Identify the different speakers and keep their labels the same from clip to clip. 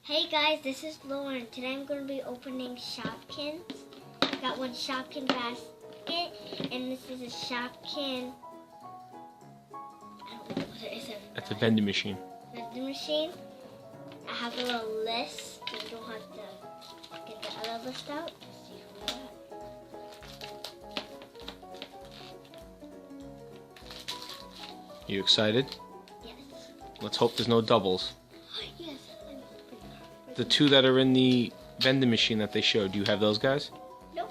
Speaker 1: Hey guys, this is Lauren. Today I'm going to be opening Shopkins. I got one Shopkin basket, and this is a Shopkin. I don't know what it is.
Speaker 2: That's a vending machine.
Speaker 1: Vending machine. I have a little list, so you don't have to get the other list out. Let's see who we got.
Speaker 2: You excited?
Speaker 1: Yes.
Speaker 2: Let's hope there's no doubles.
Speaker 1: Yes.
Speaker 2: The two that are in the vending machine that they showed, do you have those guys?
Speaker 1: Nope.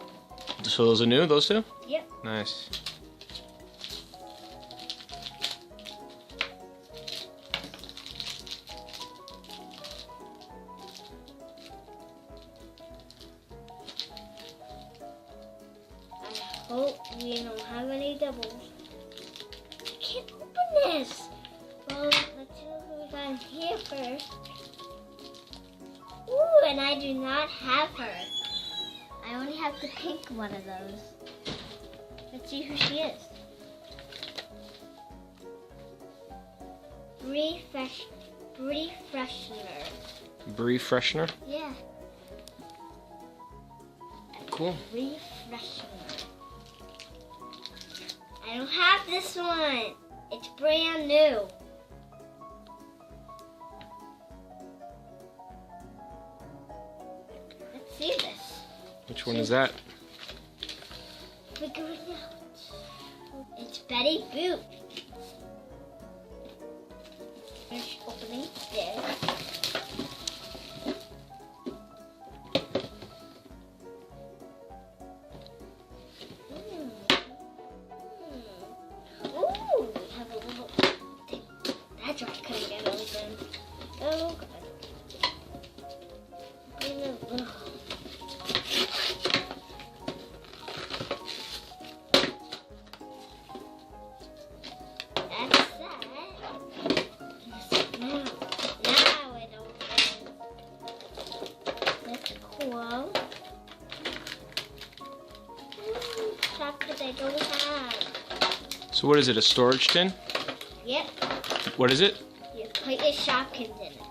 Speaker 2: So those are new, those two?
Speaker 1: Yep.
Speaker 2: Nice.
Speaker 1: I hope we don't have any doubles. I can't open this. Well, let's see what we got in here first. Ooh, and I do not have her. I only have the pink one of those. Let's see who she is. Brie Freshener.
Speaker 2: Brie Freshener?
Speaker 1: Yeah.
Speaker 2: Cool.
Speaker 1: Brie Freshener. I don't have this one. It's brand new. Let's see this.
Speaker 2: Which one is that?
Speaker 1: Figure it out. It's Betty Boop. Finish opening this. Ooh, we have a little thing. That's why I couldn't get open. Oh, God. That's that. Now it opens. That's cool. Chocolate I don't have.
Speaker 2: So what is it, a storage tin?
Speaker 1: Yep.
Speaker 2: What is it?
Speaker 1: You put your Shopkins in it.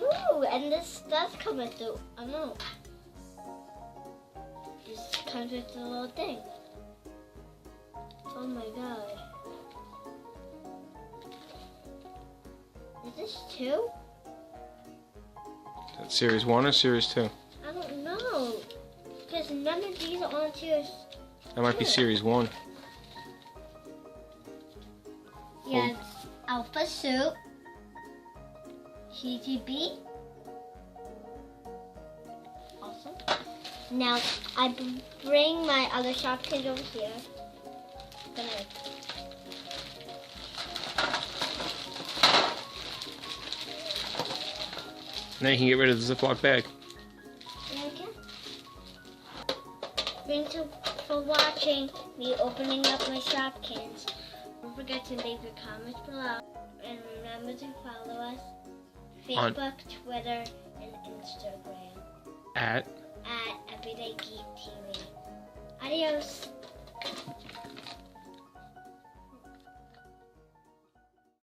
Speaker 1: Ooh, and this does come with the, oh no. This comes with the little thing. Oh my God. Is this two?
Speaker 2: That's series 1 or series 2?
Speaker 1: I don't know. Because none of these are on series.
Speaker 2: That might be series 1.
Speaker 1: Yes, Alpha Soup, CGB. Awesome. Now I bring my other Shopkins over here.
Speaker 2: Now you can get rid of the Ziploc bag.
Speaker 1: Yeah, I can. Thanks for watching me opening up my Shopkins. Don't forget to leave your comments below. And remember to follow us
Speaker 2: On
Speaker 1: Facebook, Twitter, and Instagram
Speaker 2: at
Speaker 1: at Everyday Geek TV. Adios.